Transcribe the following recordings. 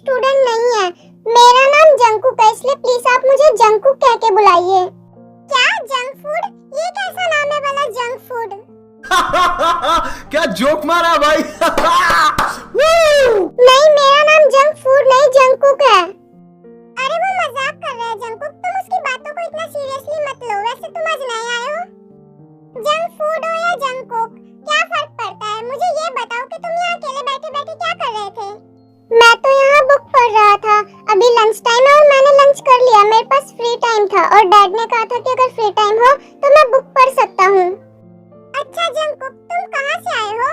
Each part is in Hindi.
स्टूडेंट नहीं है। मेरा नाम जंकुक है, इसलिए प्लीज आप मुझे जंकुक कह के बुलाइए। क्या जंक फूड? ये कैसा नाम है वाला जंक फूड? क्या जोक मारा भाई। नहीं, मेरा नाम जंक फूड नहीं जंकुक है। अरे वो मजाक कर रहा है जंकुक, तुम उसकी बातों को इतना सीरियसली मत लो। वैसे तुम आज नए आए हो। जंक फूड हो या जंकुक, क्या फर्क पड़ता है? मुझे ये बताओ कि तुम यहाँ अकेले बैठे-बैठे क्या कर रहे थे? मैं तो यहाँ बुक पढ़ रहा था। अभी लंच टाइम है और मैंने लंच कर लिया। मेरे पास फ्री टाइम था और डैड ने कहा था कि अगर फ्री टाइम हो तो मैं बुक पढ़ सकता हूँ। अच्छा जंकुक, तुम कहाँ से आए हो?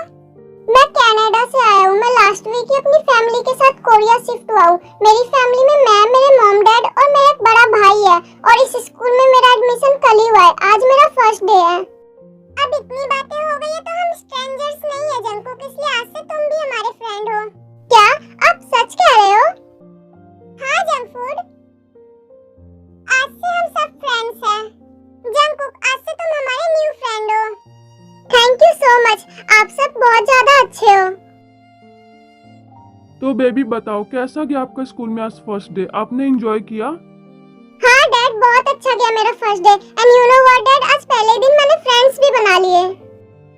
मैं कनाडा से आया हूँ। मैं लास्ट वीक ही अपनी फैमिली के साथ कोरिया शिफ्ट हुआ हूँ। मेरी फैमिली में मैं, मेरे मॉम डैड और मेरा एक बड़ा भाई है और इस स्कूल में मेरा एडमिशन कल ही हुआ है। आज मेरा फर्स्ट डे है। अब इतनी बातें हो गई है तो हम स्ट्रेंजर्स नहीं है जंकुक, इसलिए आज से तुम भी हमारे फ्रेंड हो। क्या आप सच कह रहे हो? हाँ जंक फूड, आज से हम सब फ्रेंड्स हैं। जंकुक, आज से तुम हमारे न्यू फ्रेंड हो। थैंक यू सो मच, आप सब बहुत ज्यादा अच्छे हो। तो बेबी बताओ कैसा गया आपका स्कूल में आज फर्स्ट डे? आपने एंजॉय किया? हाँ डैड, बहुत अच्छा गया मेरा first day. And you know what dad, आज पहले दिन मैंने फ्रेंड्स भी बना लिए।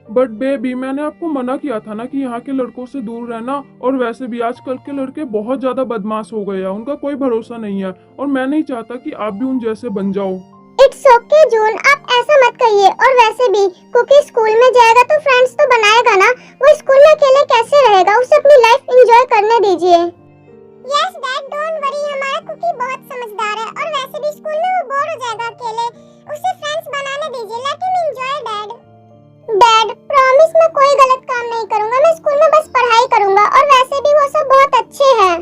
बट बेबी मैंने आपको मना किया था ना कि यहाँ के लड़कों से दूर रहना। और वैसे भी आजकल के लड़के बहुत ज्यादा बदमाश हो गए हैं, उनका कोई भरोसा नहीं है और मैं नहीं चाहता कि आप भी उन जैसे बन जाओ। इट्स ओके जून, आप ऐसा मत कहिए। और वैसे भी कुकी स्कूल में जाएगा तो फ्रेंड्स तो बनाएगा ना। वो स्कूल में अकेले कैसे रहेगा? उसे अपनी लाइफ एंजॉय करने दीजिए। यस डैड, डोंट वरी, हमारा कुकी बहुत समझदार है और वैसे भी स्कूल में वो बोर हो जाएगा अकेले। उसे फ्रेंड्स बनाने दीजिए, let him enjoy dad. Dad promise, मैं कोई गलत काम नहीं करूंगा। मैं स्कूल में बस पढ़ाई करूंगा और वैसे भी वो सब बहुत अच्छे हैं।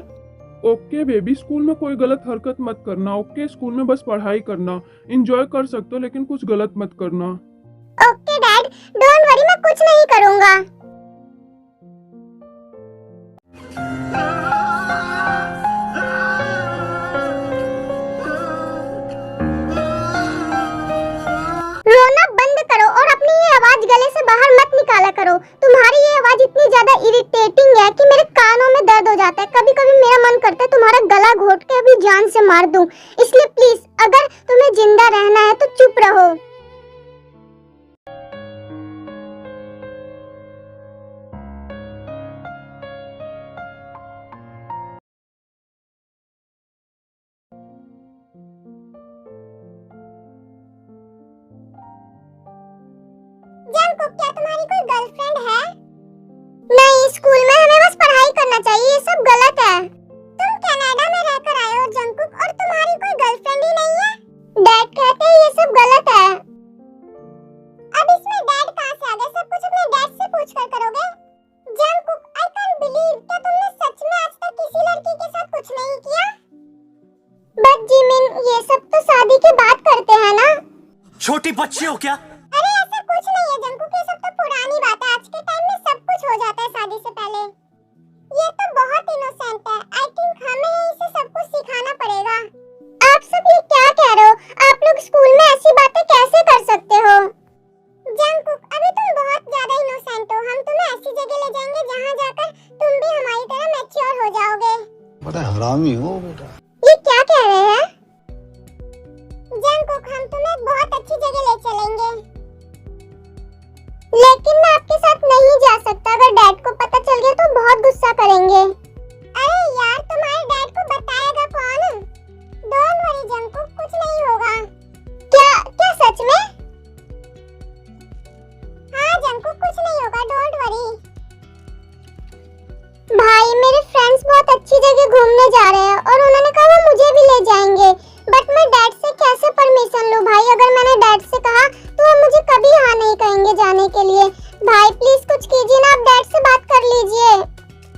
ओके बेबी, स्कूल में कोई गलत हरकत मत करना। ओके, स्कूल में बस पढ़ाई करना। एंजॉय कर सकते हो लेकिन कुछ गलत मत करना। ओके डैड, डोंट वरी, मैं कुछ नहीं करूंगा। रोना बंद करो और अपनी ये आवाज गले से बाहर मत निकाला करो। तुम्हारी ये आवाज इतनी ज्यादा इरिटेटिंग है कि मेरे कानों में दर्द हो जाता है। कभी-कभी मेरा मन करता है तुम्हारा गला घोट के अभी जान से मार दूं। इसलिए प्लीज, अगर तुम्हें जिंदा रहना है तो चुप रहो। जंकुक, क्या तुम्हारी कोई गर्लफ्रेंड है? नहीं, स्कूल में हमें बस पढ़ाई करना चाहिए, ये सब गलत है। तुम कनाडा में रहकर आए हो जंकुक और तुम्हारी कोई गर्लफ्रेंड ही नहीं है? डैड कहते हैं ये सब गलत है। अब इसमें डैड कहाँ से आ गए? सब कुछ अपने डैड से पूछकर करोगे? जंकुक, आई कांट बिलीव, क्या तुमने सच में आज तक किसी लड़की के साथ कुछ नहीं किया? बट जिमिन, ये सब तो शादी के बाद करते हैं ना। छोटी बच्ची हो क्या? अरे ऐसा कुछ नहीं है जंकुक, ये सब तो पुरानी बात है। आज के टाइम में सब कुछ हो जाता है शादी से पहले। ये तो बहुत इनोसेंट है। आई थिंक हमें इसे सब कुछ सिखाना पड़ेगा। आप सब ये क्या कह रहे हो? आप लोग स्कूल में ऐसी बातें कैसे कर सकते हो? जंकुक, अभी तुम बहुत ज्यादा इनोसेंट हो। हम तुम्हें ऐसी जगह ले जाएंगे जहाँ जाकर तुम भी हमारी तरह मैच्योर हो जाओगे। बड़ा हरामी हो बेटा। ये क्या कह रहे हैं? जंकुक, हम तुम्हें बहुत अच्छी जगह ले चलेंगे, लेकिन मैं आपके साथ नहीं जा सकता। अगर डैड को पता चल गया तो बहुत गुस्सा करेंगे। अरे यार, तुम्हारे डैड को बताएगा कौन? डोंट वरी जंकुक, कुछ नहीं होगा। क्या सच में? हाँ जंकुक, कुछ नहीं होगा, डोंट वरी। भाई, मेरे फ्रेंड्स बहुत अच्छी जगह घूमने जा रहे हैं और उन्होंने कहा वो मुझे भी ले जाएंगे। बट मैं डैड से कैसे परमिशन लूं भाई? अगर मैंने डैड से कहा तो वो मुझे कभी हाँ नहीं कहेंगे जाने के लिए। भाई प्लीज कुछ कीजिए ना, आप डैड से बात कर लीजिए।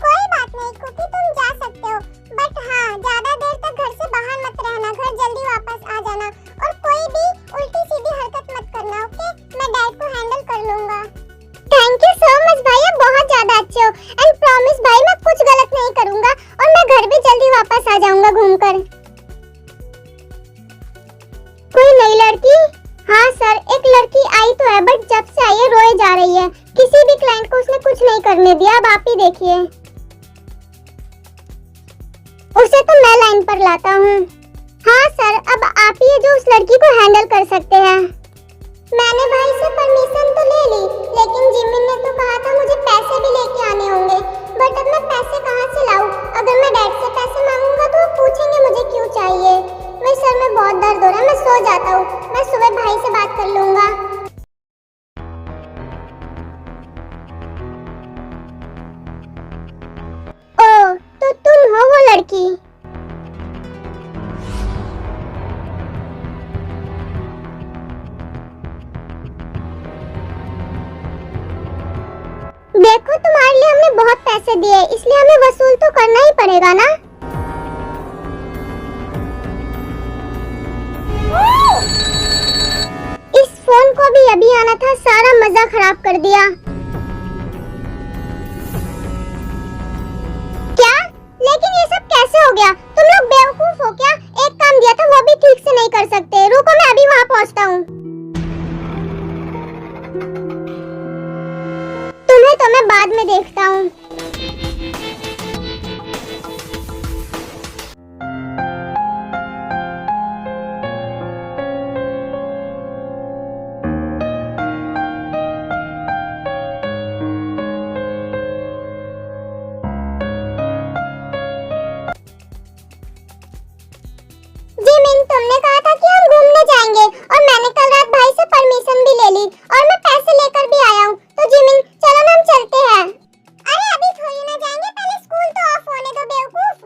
कोई बात नहीं कुकी, तुम जा सकते हो, बट हाँ ज्यादा देर तक घर से बाहर मत रहना। घर जल्दी वापस आ जाना और कोई भी उल्टी सीधी हरकत मत करना, ओके? मैं डैड को हैंडल कर लूंगा। थैंक यू सो मच भाई, आप बहुत ज्यादा अच्छे हो। एंड प्रॉमिस भाई, मैं कुछ गलत नहीं करूंगा और मैं घर भी जल्दी वापस आ जाऊंगा घूमकर। कोई नई लड़की? हाँ सर, एक लड़की आई तो है, बट जब से आई है रोए जा रही है। किसी भी क्लाइंट को उसने कुछ नहीं करने दिया। अब आप ही देखिए। लाइन पर लाता हूँ। हाँ सर, अब आप ही जो उस लड़की को हैंडल कर सकते हैं। मैंने भाई से परमिशन तो ले ली, लेकिन जिमिन ने तो कहा था मुझे पैसे भी लेके आने होंगे। बट अब मैं पैसे कहाँ से लाऊं? अगर मैं डैड से पैसे मांगूंगा तो वो पूछेंगे मुझे क्यों चाहिए। मेरे सर में बहुत दर्द हो रहा है, मैं सो जाता हूँ। मैं सुबह भाई से बात कर लूंगा। ओ, तो तुम हो वो लड़की? देखो, तुम्हारे लिए हमने बहुत पैसे दिए, इसलिए हमें वसूल तो करना ही पड़ेगा ना। इस फोन को भी अभी आना था, सारा मजा खराब कर दिया। क्या? लेकिन ये सब कैसे हो गया? तुम लोग बेवकूफ हो क्या? एक काम दिया था वो भी ठीक से नहीं कर सकते। रुको, मैं अभी वहाँ पहुँचता हूँ। तुम्हें तो मैं बाद में देखता हूँ। जिमिन, तुमने कहा था कि हम घूमने जाएंगे और मैंने कल रात भाई से परमिशन भी ले ली और मैं पैसे लेकर भी आया हूँ। तो जिमिन, चलो ना हम चलते हैं। अरे अभी थोड़ी ना जाएंगे, पहले स्कूल तो ऑफ होने दो बेवकूफ।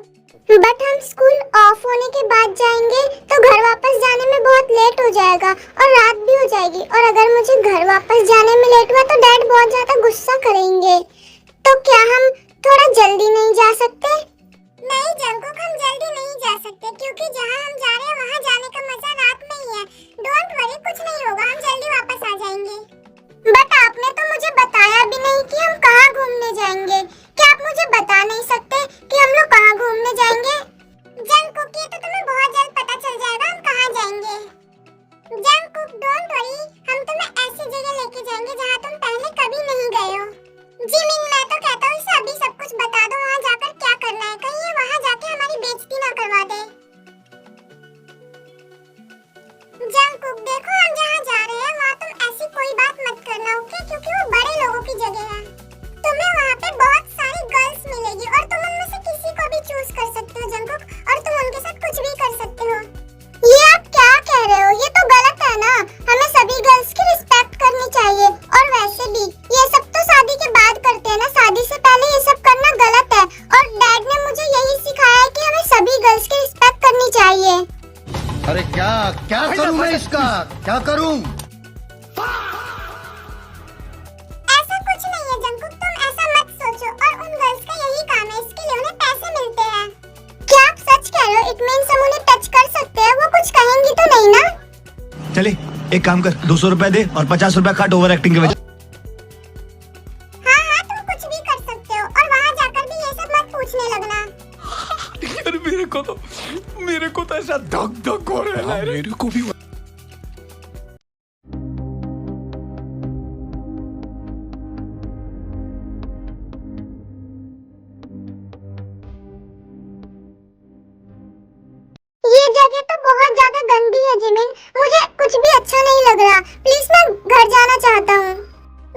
बट हम स्कूल ऑफ होने के बाद जाएंगे तो घर वापस जाने में बहुत लेट हो जाएगा और रात भी हो जाएगी। और अगर मुझे घर वापस जाने में लेट हुआ तो डैड बहुत ज्यादा गुस्सा करेंगे। तो क्या हम थोड़ा जल्दी नहीं जा सकते? नहीं जंकुक, हम जल्दी नहीं जा सकते क्योंकि जहाँ हम जा रहे हैं वहाँ जाने का मजा रात में ही है। डोंट वरी, कुछ नहीं होगा, हम जल्दी वापस आ जाएंगे। बट आपने तो मुझे बताया भी नहीं कि हम कहाँ घूमने जाएंगे। क्या आप मुझे बता नहीं सकते कि हम लोग कहाँ घूमने जाएंगे? जंकुक, ये तो तुम्हें बहुत जल्द पता चल जाएगा हम कहाँ जाएंगे। जंकुक, डोंट वरी, हम तुम्हें ऐसी जगह लेके जाएंगे जहाँ तुम पहले कभी नहीं गए हो। जिमिन, मैं तो कहता हूँ इसे अभी सब कुछ बता दो, वहाँ जाकर क्या करना है। कहीं ये वहाँ जाके हमारी बेइज्जती ना करवा दे। जंकुक, देखो हम जहाँ जा रहे हैं वहाँ तुम ऐसी कोई बात मत करना, ओके? क्योंकि वो बड़े लोगों की जगह है। तुम्हें वहाँ पे बहुत सारी गर्ल्स मिलेगी और तुम उनमें से किसी को भी चूज कर सकते हो जंकुक, और तुम उनके साथ कुछ भी कर सकते हो। ये आप क्या कह रहे हो? ये तो गलत है ना। हमें सभी गर्ल्स की रिस्पेक्ट करनी चाहिए। और वैसे भी ये सब तो शादी के बाद करते हैं ना, शादी से पहले ये सब करना गलत है। और डैड ने मुझे यही सिखाया है कि हमें सभी गर्ल्स की रिस्पेक्ट करनी चाहिए। अरे क्या क्या करूं मैं इसका, क्या करूं? ऐसा कुछ नहीं है जंकुक, तुम ऐसा मत सोचो। और उन गर्ल्स का यही काम है, इसके लिए उन्हें पैसे मिलते हैं। क्या आप सच कह रहे हो? इट मींस हम उन्हें टच कर सकते हैं? वो कुछ कहेंगी तो नहीं ना? चले एक काम कर, 200 रुपए दे और 50 रुपए काट ओवर एक्टिंग के वजह। हाँ हाँ, तुम कुछ भी कर सकते हो और वहाँ जाकर भी ये सब मत पूछने लगना। यार मेरे को तो ऐसा धक धक हो रहा है। मेरे को भी। ये जगह तो बहुत ज्यादा गंदी है जिमिन, मुझे कुछ भी अच्छा नहीं लग रहा। प्लीज मैं घर जाना चाहता हूँ।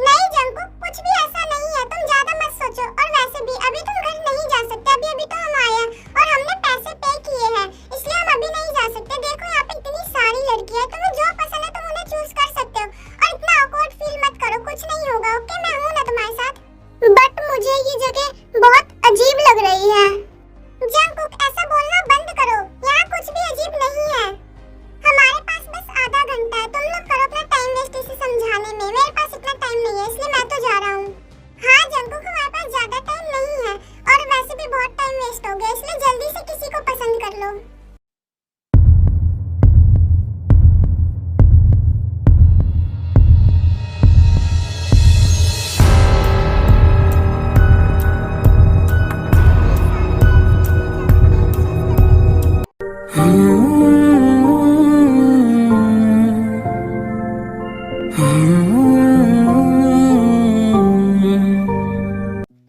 नहीं जंकुक, कुछ भी ऐसा नहीं है, तुम ज्यादा मत सोचो। और वैसे भी अभी तुम घर नहीं जा सकते, अभी अभी तो हम आए हैं और हमने पैसे पे किए हैं, इसलिए हम अभी नहीं जा सकते। देखो यहाँ पे इतनी सारी लड़कियां हैं, तुम्हें जो पसंद है तुम उन्हें चूज कर सकते हो। और इतना awkward फील मत करो, कुछ नहीं होगा, ओके? मैं हूँ ना तुम्हारे साथ। बट मुझे ये जगह बहुत अजीब लग रही है। जंकुक, ऐसा बोलना बंद करो, यहाँ कुछ भी अजीब नहीं है। हमारे पास बस आधा घंटा है, तुम लोग करो अपना टाइम वेस्ट इसे समझाने में। मेरे पास इतना टाइम नहीं है, इसलिए मैं तो जा रहा हूँ। हाँ जंकुक, हमारे पास ज्यादा टाइम नहीं है और वैसे भी बहुत टाइम वेस्ट हो गया, इसलिए जल्दी से किसी को पसंद कर लो।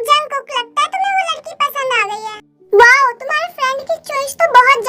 जंकुक, लगता है तुम्हें वो लड़की पसंद आ गई है। वाओ, तुम्हारे फ्रेंड की चॉइस तो बहुत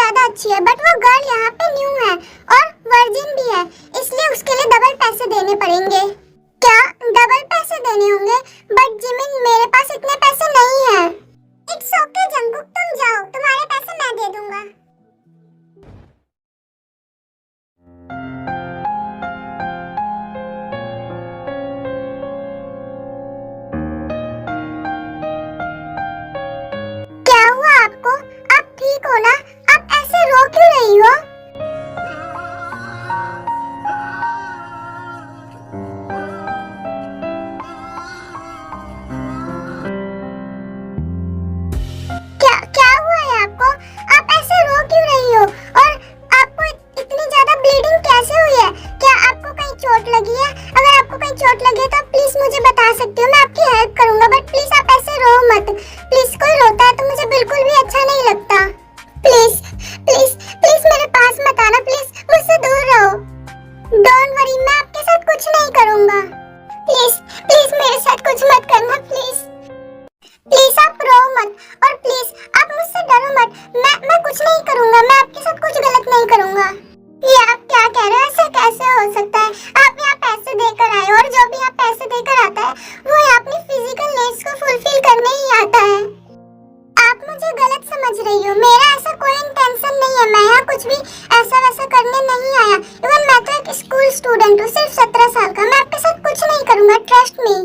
गलत समझ रही हो। मेरा ऐसा कोई इंटेंशन नहीं है। मैं यहाँ कुछ भी ऐसा वैसा करने नहीं आया। इवन मैं तो एक स्कूल स्टूडेंट हूँ, सिर्फ 17 साल का। मैं आपके साथ कुछ नहीं करूँगा, ट्रस्ट मी।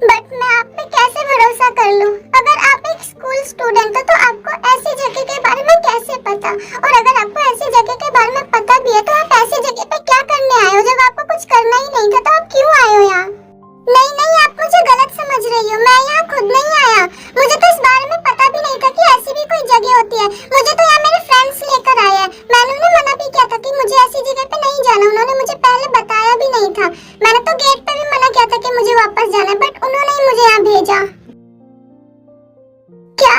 बट मैं आप पे कैसे भरोसा कर लूँ? अगर आप एक स्कूल स्टूडेंट हो तो आपको ऐसी जगह के बारे में कैसे पता? और अगर आपको ऐसी जगह के बारे में पता भी है तो आप ऐसी जगह पे क्या करने आए हो? जब आपको कुछ करना ही नहीं था तो आप क्यों आए हो यहाँ? नहीं नहीं, आप मुझे गलत समझ रही हो। मैं यहाँ खुद नहीं आया। मुझे तो इस बारे में पता भी नहीं था कि ऐसी भी कोई जगह होती है। मुझे तो यहाँ मेरे फ्रेंड्स लेकर आए हैं। मैंने उन्हें मना भी किया था कि मुझे ऐसी जगह पे नहीं जाना। उन्होंने मुझे पहले बताया भी नहीं था। मैंने तो गेट पे भी मना किया था कि मुझे वापस जाना है, बट उन्होंने ही मुझे यहाँ भेजा। क्या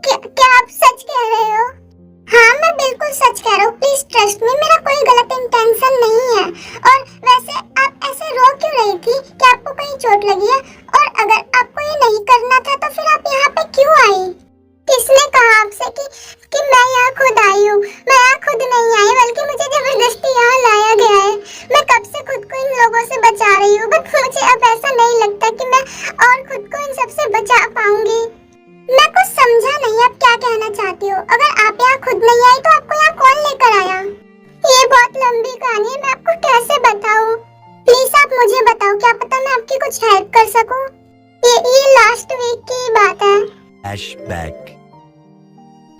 क्या क्या आप सच कह रहे हो? हाँ, मैं बिल्कुल सच कह रहा हूँ। प्लीज ट्रस्ट मी, मेरा कोई गलत इंटेंशन नहीं है। और वैसे आप ऐसे रो क्यों रही थी? क्या आपको कहीं चोट लगी है? और अगर आपको ये नहीं करना था तो फिर आप यहाँ पे क्यों आई? किसने कहा आपसे कि मैं यहाँ खुद आई हूँ? मैं यहाँ खुद नहीं आई, बल्कि मुझे जबरदस्ती यहाँ लाया गया है। मैं कब से खुद को इन लोगों से बचा रही हूँ, बट मुझे अब ऐसा नहीं लगता कि मैं और खुद को इन सबसे बचा पाऊंगी। मैं कुछ समझा नहीं, आप क्या कहना चाहती हो? अगर आप यहाँ खुद नहीं आई तो आपको यहाँ कौन लेकर आया? ये बहुत लंबी कहानी है, मैं आपको कैसे बताऊं? प्लीज आप मुझे बताओ, क्या पता मैं आपकी कुछ हेल्प कर सकूं। ये लास्ट वीक की बात है। फ्लैशबैक।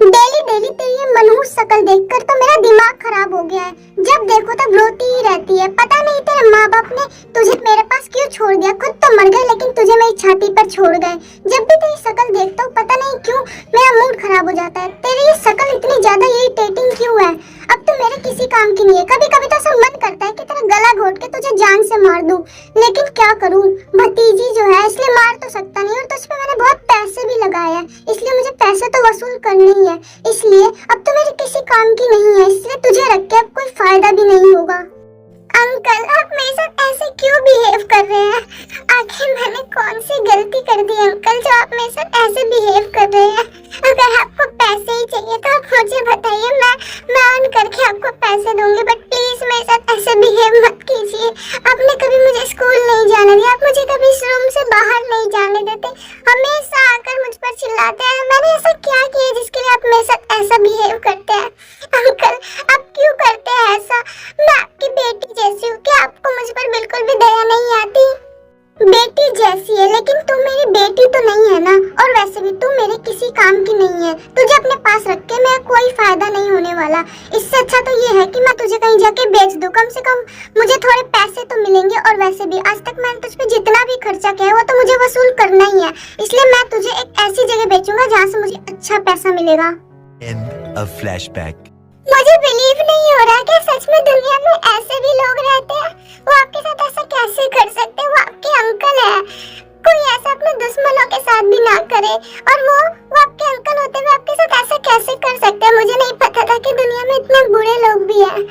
डेली डेली तेरी ये मनहूस शक्ल देखकर तो मेरा दिमाग खराब हो गया है। जब देखो तब रोती ही रहती है। पता नहीं तेरे माँ बाप ने तुझे मेरे पास क्यों छोड़ दिया। खुद तो मर गए लेकिन तुझे मेरी छाती पर छोड़ गए। जब भी तेरी शक्ल देखता हूँ पता नहीं क्यों मेरा मूड खराब हो जाता है। तेरी ये शक्ल इतनी ज्यादा इरिटेटिंग क्यों है? अब तो मेरे किसी काम की नहीं है। कभी कभी तो ऐसा मन करता है कि तेरा गला घोट के तुझे जान से मार दूं, लेकिन क्या करूं? भतीजी जो है इसलिए मार तो सकता नहीं, और तुझ पे मैंने बहुत पैसे भी लगाए हैं, इसलिए मुझे पैसे तो वसूल करने ही है। इसलिए अब तो मेरे किसी काम की नहीं है, इसलिए तुझे रख के अब कोई फायदा भी नहीं होगा। अंकल, आप मेरे साथ ऐसे क्यों बिहेव कर रहे हैं? आखिर मैंने कौन सी गलती कर दी अंकल जो आप मेरे साथ ऐसे बिहेव कर रहे हैं? अगर आपको पैसे ही चाहिए तो आप मुझे बताइए, मैं अर्न करके आपको पैसे दूंगी, बट प्लीज मेरे साथ ऐसे बिहेव मत कीजिए। आपने कभी मुझे स्कूल नहीं जाने दिया, आप मुझे कभी इस रूम से बाहर नहीं जाने देते, हमेशा आकर मुझ पर चिल्लाते हैं। मैंने ऐसा क्या किया जिसके लिए आप मेरे साथ ऐसा बिहेव करते हैं? अंकल, आप क्यों करते हैं ऐसा? मैं आपकी बेटी जैसी हूँ, क्या आपको मुझ पर बिल्कुल भी दया नहीं आती? बेटी जैसी है, लेकिन तू मेरी बेटी तो नहीं है ना। और वैसे भी तू मेरे किसी काम की नहीं है। तुझे अपने पास रख के मेरा कोई फायदा नहीं होने वाला। इससे अच्छा तो ये है कि मैं तुझे कहीं जाके बेच दूं, कम से कम मुझे थोड़े पैसे तो मिलेंगे। और वैसे भी आज तक मैंने तुझ पे जितना भी खर्चा किया है वो तो मुझे वसूल करना ही है, इसलिए मैं तुझे एक ऐसी जगह बेचूंगा जहाँ से मुझे अच्छा पैसा मिलेगा। End of flashback. मुझे बिलीव नहीं हो रहा कि सच में दुनिया में ऐसे भी लोग रहते हैं। वो आपके साथ ऐसा कैसे कर सकते हैं? वो आपके अंकल है। कोई ऐसा अपने दुश्मनों के साथ भी ना करे, और वो आपके अंकल होते हुए आपके साथ ऐसा कैसे कर सकते हैं? मुझे नहीं पता था कि दुनिया में इतने बुरे लोग भी हैं।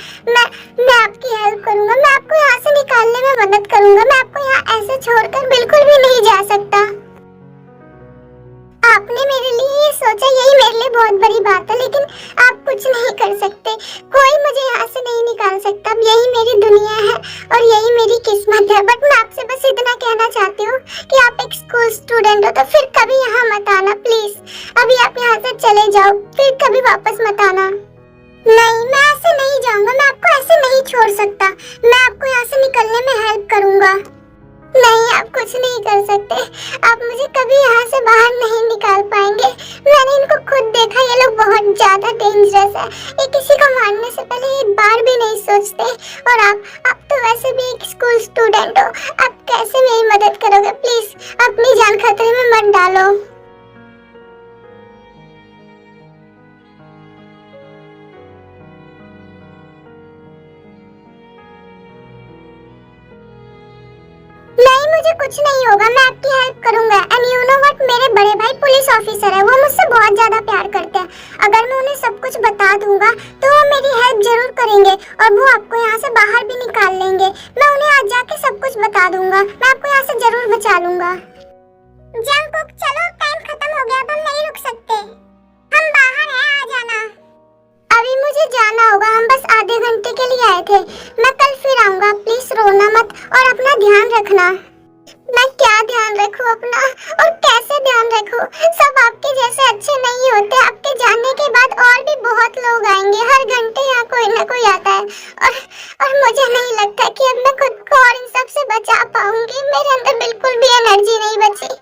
मैं आपकी हेल्प करूंगा, मैं आपको यहाँ से निकालने में मदद करूंगा। मैं आपको यहाँ ऐसे छोड़कर बिल्कुल भी नहीं जा सकता। आपने मेरे लिए ये सोचा, यही मेरे लिए बहुत बड़ी बात है, लेकिन आप कुछ नहीं कर सकते। कोई मुझे यहाँ से नहीं निकाल सकता। अब यही मेरी दुनिया है और यही मेरी किस्मत है। बट मैं आपसे बस इतना कहना चाहती हूँ कि आप एक स्कूल स्टूडेंट हो तो फिर कभी यहाँ मत आना प्लीज। अभी आप यहाँ से चले जाओ, फिर कभी वापस मत आना। नहीं, मैं ऐसे नहीं जाऊंगा। मैं आपको ऐसे नहीं छोड़ सकता। मैं आपको यहाँ से निकलने में हेल्प करूंगा। नहीं, आप कुछ नहीं कर सकते। आप मुझे कभी यहाँ से बाहर नहीं निकाल पाएंगे। मैंने इनको खुद देखा, ये लोग बहुत ज्यादा डेंजरस है। ये किसी को मारने से पहले एक बार भी नहीं सोचते। और आप तो वैसे भी एक स्कूल स्टूडेंट हो, आप कैसे मेरी मदद करोगे? प्लीज अपनी जान खतरे में मत डालो। नहीं, मुझे कुछ नहीं होगा। मैं आपकी हेल्प करूंगा। एंड यू नो व्हाट, मेरे बड़े भाई पुलिस ऑफिसर है, वो मुझसे बहुत ज्यादा प्यार करते हैं। अगर मैं उन्हें सब कुछ बता दूंगा तो वो मेरी हेल्प जरूर करेंगे और वो आपको यहाँ से बाहर भी निकाल लेंगे। मैं उन्हें आज जाके सब कुछ बता दूंगा। मैं आपको यहाँ से जरूर बचा लूंगा। जंगकुक, चलो, टाइम खत्म हो गया, अब हम नहीं रुक सकते। हम बाहर हैं, आ जाना। अभी मुझे जाना होगा, हम बस आधे घंटे के लिए आए थे। मैं कल फिर आऊंगा, प्लीज रोना मत और अपना ध्यान रखना। मैं क्या ध्यान रखूं अपना और कैसे ध्यान रखूं? सब आपके जैसे अच्छे नहीं होते। आपके जाने के बाद और भी बहुत लोग आएंगे। हर घंटे यहाँ कोई ना कोई आता है और मुझे नहीं लगता कि अब मैं खुद को और इन सब से बचा पाऊंगी। मेरे अंदर बिल्कुल भी एनर्जी नहीं बची।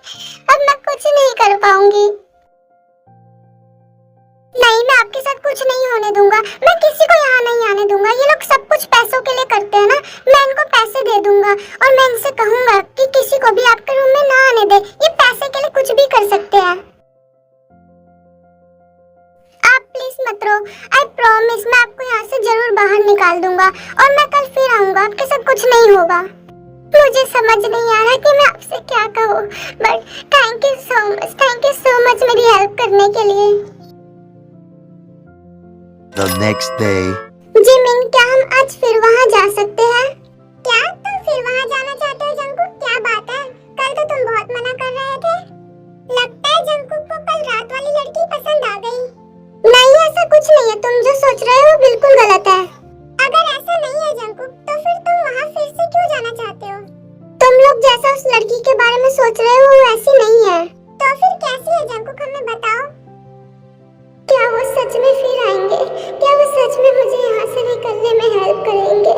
अब मैं कुछ नहीं कर पाऊंगी। नहीं, मैं आपके साथ कुछ नहीं होने दूंगा। मैं किसी को यहाँ नहीं आने दूंगा। ये लोग सब कुछ पैसों के लिए करते हैं ना। मैं इनको पैसे दे दूंगा और मैं इनसे कहूंगा कि किसी को भी आपके रूम में ना आने दे। ये पैसे के लिए कुछ भी कर सकते हैं। आप प्लीज मत रो। आई प्रॉमिस मैं आपको यहाँ से जरूर बाहर निकाल दूंगा और मैं कल फिर आऊंगा। आपके साथ कुछ नहीं होगा। मुझे समझ नहीं आ रहा कि मैं आपसे क्या कहूँ, but thank you so much मेरी हेल्प करने के लिए। The next day. जिमिन, क्या हम आज फिर वहाँ जा सकते हैं? क्या तुम फिर वहाँ जाना चाहते हो जंकुक? क्या बात है? कल तो तुम बहुत मना कर रहे थे। लगता है जंकुक को कल रात वाली लड़की पसंद आ गई। नहीं, ऐसा कुछ नहीं है। तुम जो सोच रहे हो बिल्कुल गलत है। अगर ऐसा नहीं है जंकुक, तो फिर तुम वहाँ फिर से क्यों जाना चाहते हो? तुम लोग जैसा उस लड़की के बारे में सोच रहे हो वो ऐसी नहीं है। तो फिर कैसी है जंकुक, हमें बताओ। क्या वो सच में फिर आएंगे? क्या वो सच में मुझे यहाँ से निकलने में हेल्प करेंगे?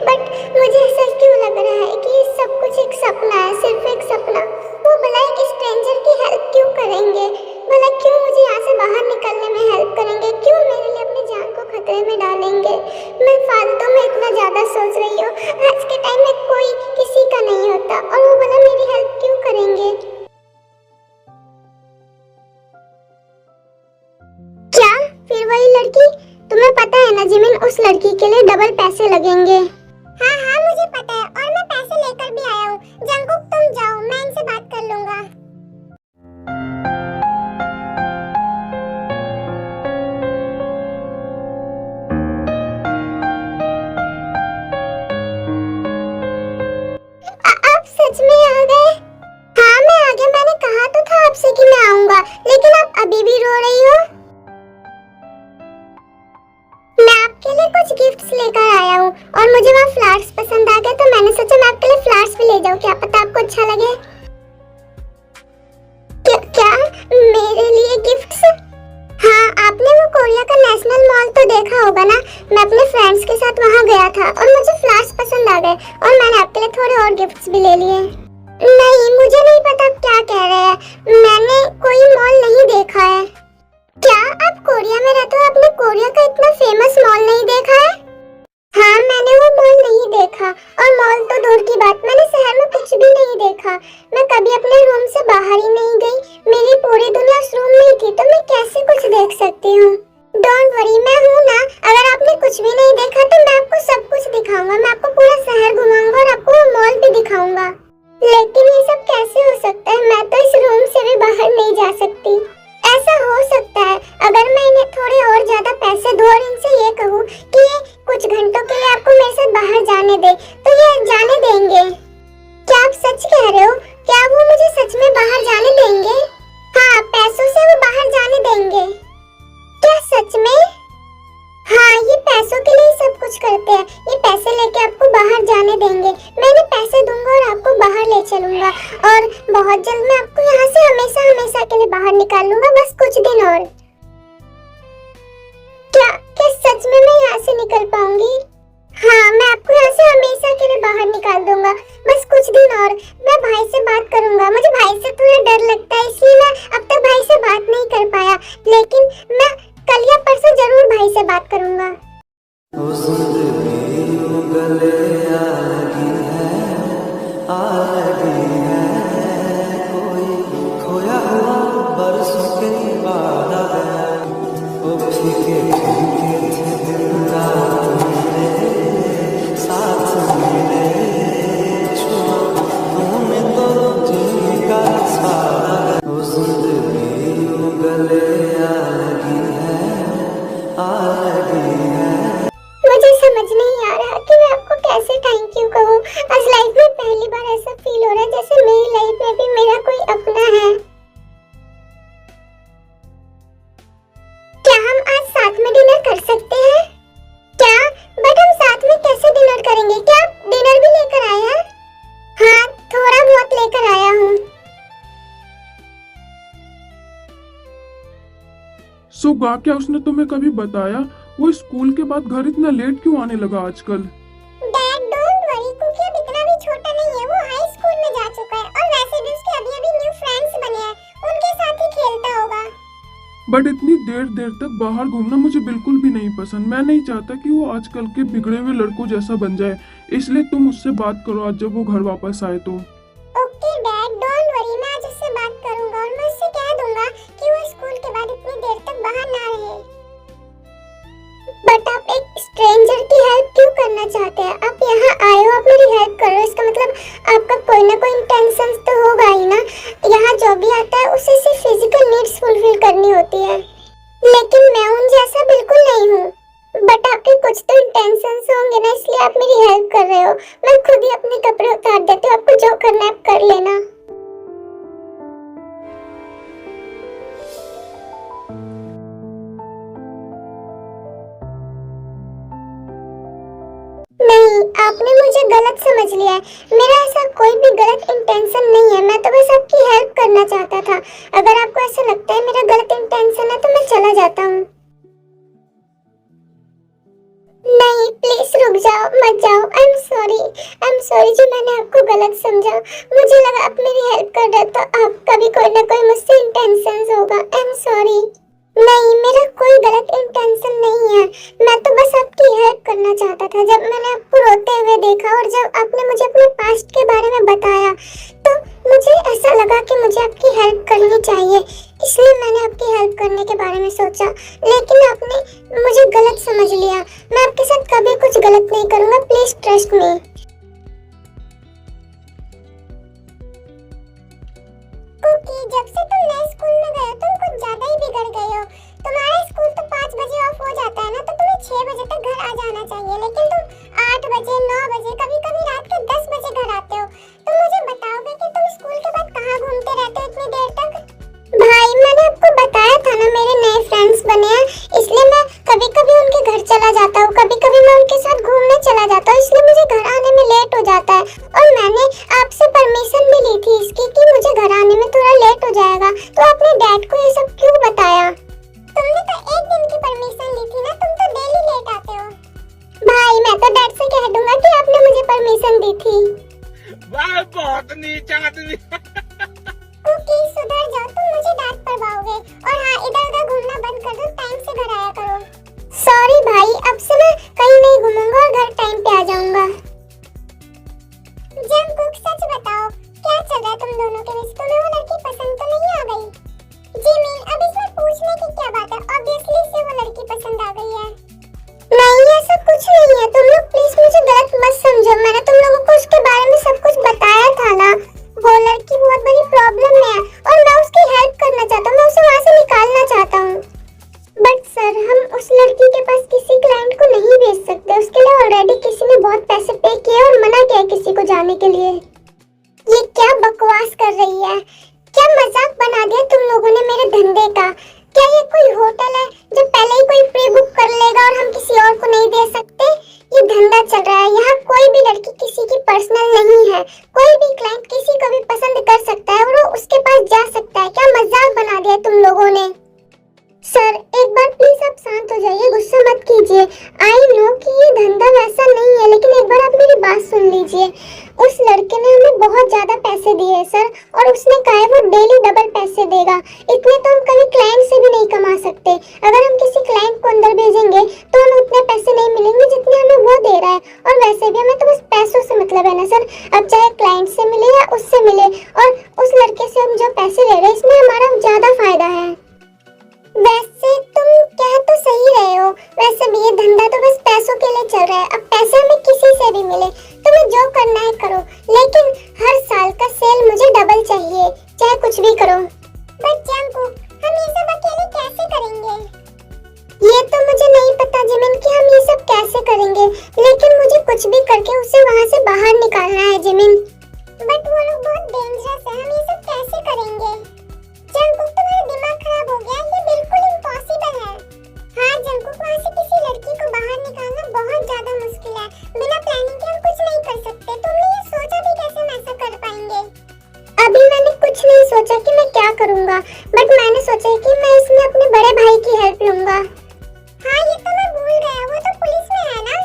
बट मुझे ऐसा क्यों लग रहा है कि ये सब कुछ एक सपना है, सिर्फ एक सपना। वो भला एक स्ट्रेंजर की हेल्प क्यों करेंगे? भला क्यों मुझे यहाँ से बाहर निकलने में हेल्प करेंगे? क्यों मेरे लिए अपनी जान को खतरे में डालेंगे? मैं फालतू में इतना ज्यादा सोच रही हूँ। आज के टाइम में कोई किसी का नहीं होता और वो भला मेरी हेल्प क्यों करेंगे? क्या फिर वही लड़की? तुम्हें पता है ना जिमिन, उस लड़की के लिए डबल पैसे लगेंगे। हाँ मुझे पता है और मैं पैसे लेकर भी आया हूँ। जंकुक तुम जाओ, मैं इनसे बात कर लूंगा। आप सच में आ गए? हाँ मैं आ गया। मैंने कहा तो था आपसे कि मैं आऊंगा, लेकिन आप अभी भी रो रही हो। मैं आपके लिए कुछ गिफ्ट्स लेकर आया हूँ और मुझे वहाँ फ्लावर्स पसंद आ गए, तो मैंने सोचा मैं आपके लिए फ्लावर्स भी ले जाऊँ। क्या पता आपको अच्छा लगे। क्या मेरे लिए गिफ्ट्स? हाँ, आपने वो कोरिया का नेशनल मॉल तो देखा होगा ना। मैं अपने फ्रेंड्स के साथ वहाँ गया था और मुझे फ्लावर्स पसंद आ गए और मैंने आपके लिए थोड़े और गिफ्ट्स भी ले लिए। नहीं, मुझे नहीं पता आप क्या कह रहे हैं। मैंने कोई मॉल नहीं देखा है। क्या आप कोरिया में रहते हो? आपने कोरिया का इतना फेमस मॉल नहीं देखा है? हाँ, मैंने वो मॉल नहीं देखा और मॉल तो दूर की बात, मैंने शहर में कुछ भी नहीं देखा। मैं कभी अपने रूम से बाहर ही नहीं गई। मेरी पूरी दुनिया उस रूम में ही थी, तो मैं कैसे कुछ देख सकती हूँ? डोंट वरी, मैं हूँ ना। अगर आपने कुछ भी नहीं देखा तो मैं आपको सब कुछ दिखाऊंगा। मैं आपको पूरा शहर घुमाऊंगा और आपको वो मॉल भी दिखाऊंगा। लेकिन ये सब कैसे हो सकता है? मैं तो इस रूम से भी बाहर नहीं जा सकती। ऐसा हो सकता है अगर मैं इन्हें थोड़े और ज्यादा पैसे दूं और इनसे ये कहूं कि ये कुछ घंटों के लिए आपको मेरे साथ बाहर जाने दे, तो ये जाने देंगे। क्या आप सच कह रहे हो? क्या वो मुझे सच में बाहर जाने देंगे? हाँ, पैसों से वो बाहर जाने देंगे। क्या सच में? हाँ, ये पैसों के लिए सब कुछ करते हैं। ये पैसे लेके आपको बाहर जाने देंगे। मैं इन्हें पैसे दूंगा और आपको बाहर ले चलूंगा और बहुत जल्द मैं आपको यहाँ से हमेशा के लिए बाहर निकाल लूंगा। बस कुछ दिन और। क्या सच में मैं यहाँ से निकल पाऊंगी? हाँ, मैं आपको यहाँ से हमेशा के लिए बाहर निकाल दूंगा। बस कुछ दिन और। मैं भाई से बात करूंगा। मुझे भाई से थोड़ा डर लगता है, इसलिए मैं अब तक भाई से बात नहीं कर पाया, लेकिन मैं कल या परसों जरूर भाई से बात करूंगा। खोया हुआ बरसों के बाद आया, वो फीके फीके थे दिन रात मेरे साथ मेरे, छुआ तूने तो जी का सारा, वो जिंदगी गले आ लगी है। मुझे समझ नहीं आ रहा कि मैं आपको कैसे थैंक यू कहूँ। आज लाइफ में पहली बार ऐसा फील हो रहा है जैसे मेरी लाइफ में भी मेरा कोई अपना है। गा, क्या उसने तुम्हें कभी बताया वो स्कूल के बाद घर इतना लेट क्यों आने लगा आजकल? डैड डोंट वरी, क्योंकि अब इतना भी छोटा नहीं है, वो हाई स्कूल में जा चुका है और वैसे भी उसके अभी न्यू फ्रेंड्स बने हैं, उनके साथ ही खेलता होगा। बट इतनी देर देर तक बाहर घूमना मुझे बिल्कुल भी नहीं पसंद। मैं नहीं चाहता कि वो आजकल के बिगड़े हुए लड़कों जैसा बन जाए, इसलिए तुम उससे बात करो आज जब वो घर वापस आए तो। ओके डैड डोंट वरी, मैं आज उससे बात करूंगा और मैं उससे कह दूंगा कि वो स्कूल के बाद इतनी देर तक बाहर ना रहे। बट आप एक स्ट्रेंजर की हेल्प क्यों करना चाहते हैं? आप यहाँ आए हो, आप मेरी हेल्प कर रहे हो, इसका मतलब आपका कोई ना कोई इंटेंशन तो होगा ही ना। यहाँ जो भी आता है उसे सिर्फ फिजिकल नीड्स फुलफिल करनी होती है, लेकिन मैं उन जैसा बिल्कुल नहीं हूँ। बट आपके कुछ तो इंटेंशंस होंगे ना, इसलिए आप मेरी हेल्प कर रहे हो। मैं खुद ही अपने कपड़े उतार देती हूँ, आपको जो करना है आप कर लेना। नहीं, आपने मुझे गलत समझ लिया है। मेरा ऐसा कोई भी गलत इंटेंशन नहीं है, मैं तो बस आपकी हेल्प करना चाहता था। अगर आपको ऐसा लगता है मेरा गलत इंटेंशन है तो मैं चला जाता हूँ। नहीं प्लीज रुक जाओ, मत जाओ। आई एम सॉरी जी, मैंने आपको गलत समझा। मुझे लगा आप मेरी हेल्प कर रहे तो आपका भी कोई ना कोई मुझसे इंटेंशन होगा। I am sorry. नहीं, मेरा कोई गलत इंटेंशन नहीं है, मैं तो बस आपकी हेल्प करना चाहता था। जब मैंने आपको रोते हुए देखा और जब आपने मुझे अपने पास्ट के बारे में बताया तो मुझे ऐसा लगा कि मुझे आपकी हेल्प करनी चाहिए, इसलिए मैंने आपकी हेल्प करने के बारे में सोचा। लेकिन आपने मुझे गलत समझ लिया। मैं आपके साथ कभी कुछ गलत नहीं करूँगा, प्लीज ट्रस्ट मी। कुकी, जब से तुम नए स्कूल में गए हो तुम कुछ ज्यादा ही बिगड़ गए हो। तुम्हारा स्कूल तो 5 बजे ऑफ हो जाता है ना, तो तुम्हें 6 बजे तक घर आ जाना चाहिए, लेकिन तुम 8 बजे 9 बजे कभी कभी रात के 10 बजे घर आते हो। तुम मुझे बताओगे कि तुम स्कूल के बाद कहाँ घूमते रहते हो इतनी देर तक? भाई मैंने आपको बताया था ना, मेरे नए फ्रेंड्स बने हैं, इसलिए मैं कभी कभी उनके घर चला जाता हूँ, कभी कभी मैं उनके साथ घूमने चला जाता हूँ, इसलिए मुझे घर आने में लेट हो जाता है। और मैंने आपसे परमिशन भी ली थी इसकी कि मुझे घर आने में थोड़ा लेट हो जाएगा, तो आपने डैड को ये सब क्यों बताया? तुमने तो एक दिन की परमिशन ली थी ना, तुम तो डेली लेट आते हो। भाई मैं तो डैड से कह दूंगा कि आपने मुझे परमिशन दी थी। वाह, बहुत नीच आदमी। कुकी सुधर जाओ, तुम मुझे डांट पड़वाओगे। और हाँ, इधर उधर घूमना बंद कर दो, टाइम से घर आया करो। सॉरी भाई, अब से मैं कहीं नहीं घूमूंगा और घर टाइम पे आ जाऊंगा। जंगकुक सच बताओ, क्या चल रहा है तुम दोनों के बीच? तुम्हें वो लड़की पसंद तो नहीं आ गई? जिमिन, अब इसमें पूछने की क्या बात है? ऑब्वियसली इसे वो लड़की पसंद आ गई है। नहीं, ऐसा कुछ नहीं है, तुम लोग प्लीज मुझे गलत मत समझो। मैंने तुम लोगों को उसके बारे में सब कुछ बताया था ना। वो लड़की बहुत बड़ी प्रॉब्लम में है और मैं उसकी हेल्प करना चाहता हूँ, मैं उसे वहाँ से निकालना चाहता हूँ। बट सर, हम उस लड़की के पास किसी क्लाइंट को नहीं भेज सकते, उसके लिए ऑलरेडी किसी ने बहुत पैसे पे किए और मना किया किसी को जाने के लिए। ये क्या बकवास कर रही है? क्या मजाक बना दिया तुम लोगों ने मेरे धंधे का? क्या ये कोई होटल है जो पहले ही कोई प्री बुक कर लेगा और हम किसी और को नहीं दे सकते? ये धंधा चल रहा है, यहाँ कोई भी लड़की किसी की पर्सनल नहीं है। कोई भी क्लाइंट किसी को भी पसंद कर सकता है और वो उसके पास जा सकता है। क्या मजाक बना दिया तुम लोगों ने? सर एक बार प्लीज आप शांत हो जाइए, गुस्सा मत कीजिए। आई नो कि ये धंधा वैसा नहीं है, लेकिन एक बार आप मेरी बात सुन लीजिए। उस लड़के ने हमें बहुत ज्यादा पैसे दिए हैं सर, और उसने कहा है वो डेली डबल पैसे देगा। इतने तो हम कभी क्लाइंट से भी नहीं कमा सकते। अगर हम किसी क्लाइंट को अंदर भेजेंगे तो हमें उतने पैसे नहीं मिलेंगे जितने हमें वो दे रहा है। और वैसे भी हमें तो बस पैसों से मतलब है ना सर, अब चाहे क्लाइंट से मिले या उससे मिले। और उस लड़के से हम जो पैसे ले रहे हैं इसमें हमारा ज्यादा फायदा है। वैसे तुम कह तो सही रहे हो, वैसे भी ये धंधा तो बस पैसों के लिए चल रहा है। अब पैसे हमें किसी से भी मिले, तुम्हें जो करना है करो, लेकिन हर साल का सेल मुझे डबल चाहिए, चाहे कुछ भी करो। बट जंगकुक, हम ये सब अकेले कैसे करेंगे? ये तो मुझे नहीं पता जिमिन कि हम ये सब कैसे करेंगे, लेकिन मुझे कुछ भी करके उसे वहाँ से बाहर निकालना है जिमिन। बट वो लोग बहुत डेंजरस है, हम ये सब कैसे करेंगे? जंगकुक, तुम्हारा दिमाग खराब हो गया, ये बिल्कुल इम्पॉसिबल है। हाँ जंगकुक, वहाँ से किसी लड़की को बाहर निकालना बहुत ज्यादा मुश्किल है। बिना प्लानिंग के हम कुछ नहीं कर सकते। तुमने ये सोचा भी कैसे हम ऐसा कर पाएंगे? अभी मैंने कुछ नहीं सोचा कि मैं क्या करूँगा, बट मैंने सोचा कि मैं इसमें अपने बड़े भाई की हेल्प होगा। हाँ ये तो मैं भूल गया, वो तो पुलिस में है ना।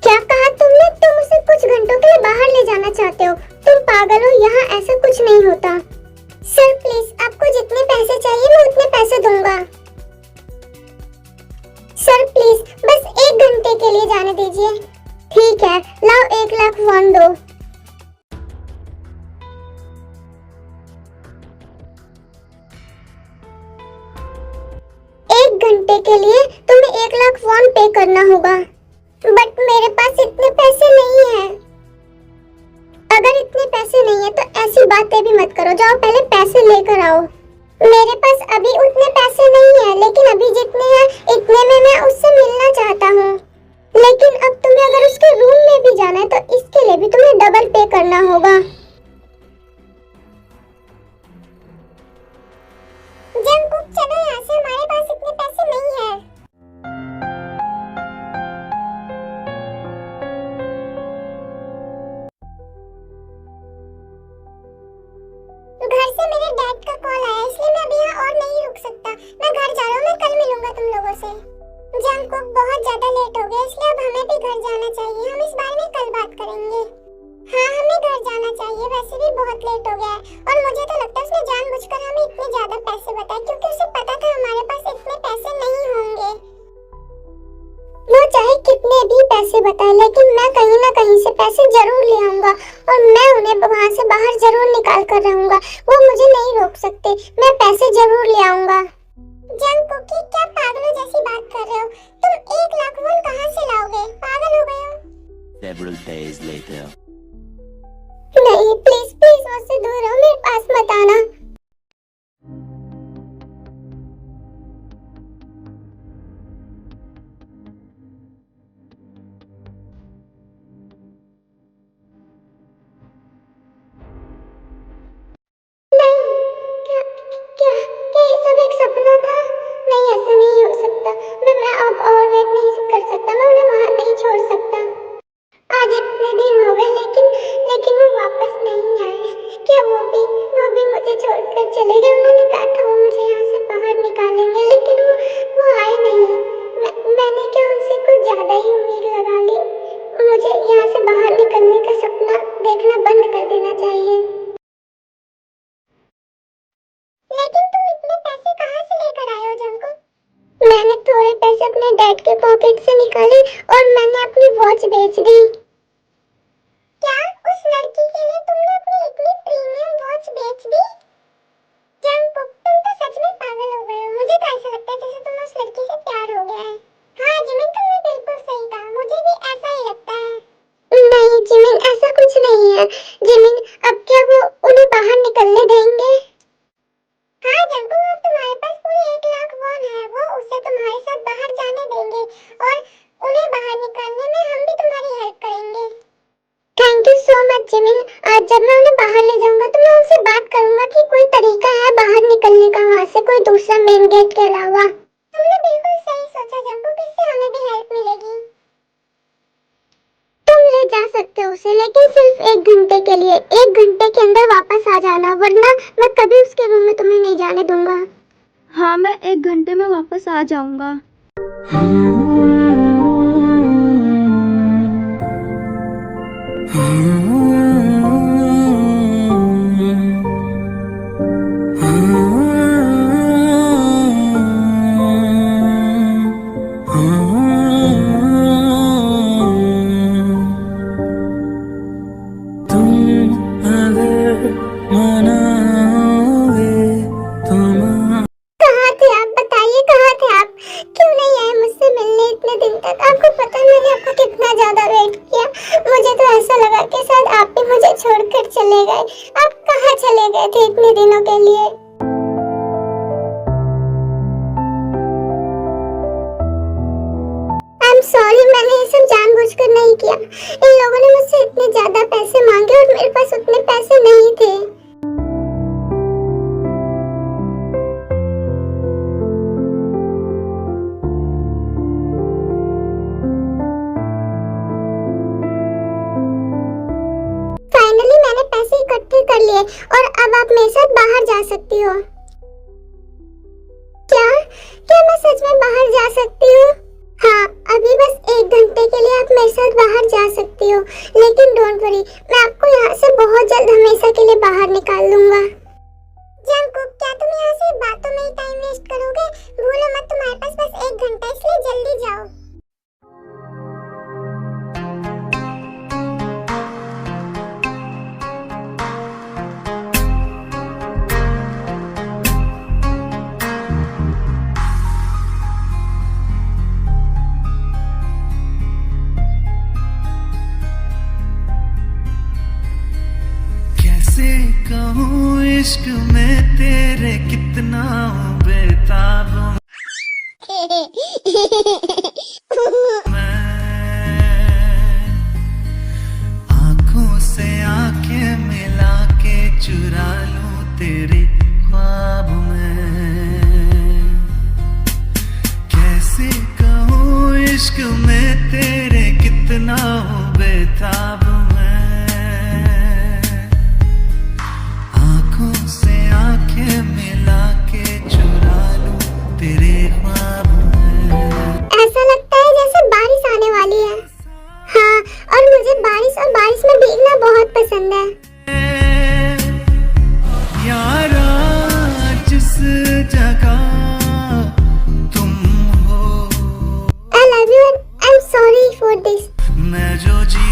क्या कहा तुमने? तुम उसे कुछ घंटों के लिए बाहर ले जाना चाहते हो? तुम पागल हो, यहाँ ऐसा कुछ नहीं होता। सर प्लीज, आपको जितने पैसे चाहिए मैं उतने पैसे दूंगा। सर प्लीज बस 1 घंटे के लिए जाने दीजिए। ठीक है, लाओ 1 लाख वॉन दो। एक घंटे के लिए तुम्हें 1 लाख वॉन पे करना होगा। बट मेरे पास इतने पैसे नहीं है। अगर इतने पैसे नहीं है तो ऐसी बातें भी मत करो, जाओ पहले पैसे लेकर आओ। मेरे पास अभी उतने पैसे नहीं है, लेकिन अभी जितने हैं इतने में मैं उससे मिलना चाहता हूँ। लेकिन अब तुम्हें अगर उसके रूम में भी जाना है तो इसके लिए भी तुम्हें डबल पे करना होगा। जंगकुक चलो यहाँ से, हमारे पास इतने पैसे नहीं है। घर से मेरे डैड का कॉल आया, इसलिए मैं अभी यहाँ और नहीं रुक सकता। मैं घर जा रहा हूँ, मैं कल मिलूंगा तुम लोगों से। जंगकुक बहुत ज्यादा लेट हो गया, इसलिए अब हमें भी घर जाना चाहिए। हम इस बारे में कल बात करेंगे। हाँ हमें घर जाना चाहिए, वैसे भी बहुत लेट हो गया है। और मुझे तो लगता है उसने जानबूझकर हमें इतने ज्यादा पैसे बताए, क्योंकि उसे पता था हमारे पास इतने पैसे नहीं होंगे। वो चाहे कितने भी पैसे बताए, लेकिन मैं कहीं ना कहीं से पैसे जरूर ले आऊंगा और मैं उन्हें वहां से बाहर जरूर निकाल कर रहूंगा। वो मुझे नहीं रोक सकते, मैं पैसे जरूर ले आऊंगा। जंगकुक क्या पागलों जैसी बात कर रहे हो? तुम 1 लाख वॉन कहाँ से लाओगे? पागल हो गए हो? Several days later. नहीं प्लीज प्लीज मुझसे दूर रहो, मेरे पास मत आना। क्या ये सब एक सपना था? नहीं ऐसा नहीं हो सकता। मैं अब और वेट नहीं कर सकता, मैं उन्हें वहां नहीं छोड़ सकता। आज इतने दिन हो गए लेकिन वो वापस नहीं आए। क्या वो भी मुझे छोड़कर चले गए? उन्होंने कहा था वो मुझे यहाँ से बाहर निकालेंगे, लेकिन वो आए नहीं। मैंने क्या उनसे कुछ ज्यादा ही उम्मीद लगा ली? मुझे यहाँ से बाहर निकलने का सपना देखना बंद कर देना चाहिए। लेकिन तुम इतने पैसे कहाँ से लेकर आए हो जंगकुक? मैंने थोड़े पैसे अपने डैड के पॉकेट से निकाले और मैंने अपनी वॉच बेच दी। क्या उस लड़की के लिए तुमने अपनी इतनी प्रीमियम वॉच बेच दी? जंगकुक तुम तो सच में पागल हो गए हो। मुझे तो ऐसा लगता है जैसे तुम्हें उस लड़की से प्यार हो गया है। हाँ जिमिन तुमने बिल्कुल सही कहा, मुझे भी ऐसा ही लगता है। नहीं जिमिन ऐसा कुछ नहीं है। जिमिन अब क्या वो उन्हें बाहर निकलने देंगे? हाँ जंगकुक अब तुम्हारे पास पूरे 1 लाख वॉन है, वो उसे तुम्हारे साथ बाहर जाने देंगे और उन्हें बाहर निकालने में हम भी तुम्हारी हेल्प करेंगे। Thank you so much Jimin. आज जब मैं उन्हें बाहर ले जाऊंगा तो मैं उनसे बात करूंगा कि कोई तरीका है बाहर निकलने का वहाँ से, कोई दूसरा मेन गेट के अलावा। तुमने बिल्कुल सही सोचा जंगकुक, इससे हमें भी हेल्प मिलेगी। तुम ले जा सकते हो उसे, लेकिन सिर्फ 1 घंटे के लिए। 1 घंटे के अंदर वापस आ जाना, वरना मैं कभी उसके रूम में तुम्हें नहीं जाने दूंगा। हाँ मैं 1 घंटे में वापस आ जाऊंगा। कहाँ थे आप? बताइए कहाँ थे आप? क्यों नहीं आए मुझसे मिलने इतने दिन तक? आपको पता है मैंने आपका कितना ज्यादा वेट किया। मुझे तो ऐसा लगा कि शायद आप भी मुझे छोड़कर चले गए। आप कहाँ चले गए थे इतने दिनों के लिए? आई एम सॉरी, मैंने ये सब जानबूझकर नहीं किया। इन लोगों ने मुझसे इतने ज्यादा पैसे मांगे और मेरे पास उतने पैसे नहीं थे। फाइनली मैंने पैसे इकट्ठे कर लिए और अब आप मेरे साथ बाहर जा सकती हो। क्या मैं सच में बाहर जा सकती हूँ? हाँ, अभी बस 1 घंटे के लिए आप मेरे साथ बाहर जा सकती हो, लेकिन डोंट वरी, मैं आपको यहाँ से बहुत जल्द हमेशा के लिए बाहर निकाल लूंगा। जंगकुक, क्या तुम यहाँ से बातों में ही टाइम वेस्ट करोगे? भूलो मत, तुम्हारे पास बस 1 घंटा, इसलिए जल्दी जाओ। कैसे कहूँ इश्क में तेरे कितना हूँ बेताब मैं, आंखों से आंखें मिला के चुरा लूं तेरे ख्वाब में। कैसे कहूँ इश्क में तेरे कितना हूँ बेताब मैं, आंखों से आंखें मिला के चुरा लूं तेरे ख्वाब में। ऐसा लगता है जैसे बारिश आने वाली है। हाँ, और मुझे बारिश और बारिश में भीगना बहुत पसंद है। यारा जिस जगह तुम हो, I love you and I'm sorry for this. मैं जो जी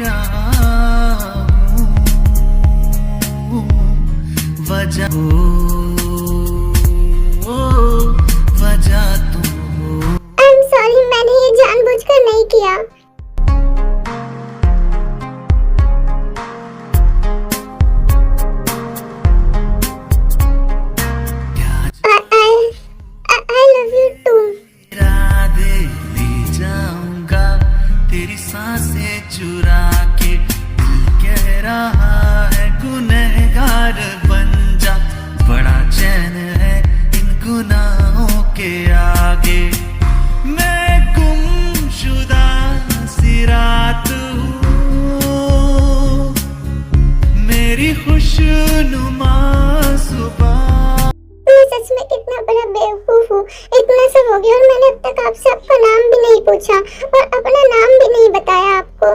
रहा हूँ वजह वजह तुम हो। I'm sorry, मैंने ये जानबूझकर नहीं किया। I love you too. इरादे ले जाऊंगा तेरी सांसें चुरा के, दिल कह रहा है गुनहगार बन जा, बड़ा चैन है इन गुनाहों के आगे। मैं गुमशुदा सी रात हूँ, मेरी खुशनुमा सुबह। मैं सच में कितना बड़ा बेवकूफ हूँ, इतना सब हो गया और मैंने अब तक आपसे आपका नाम भी नहीं पूछा और अपना नाम भी नहीं बताया आपको।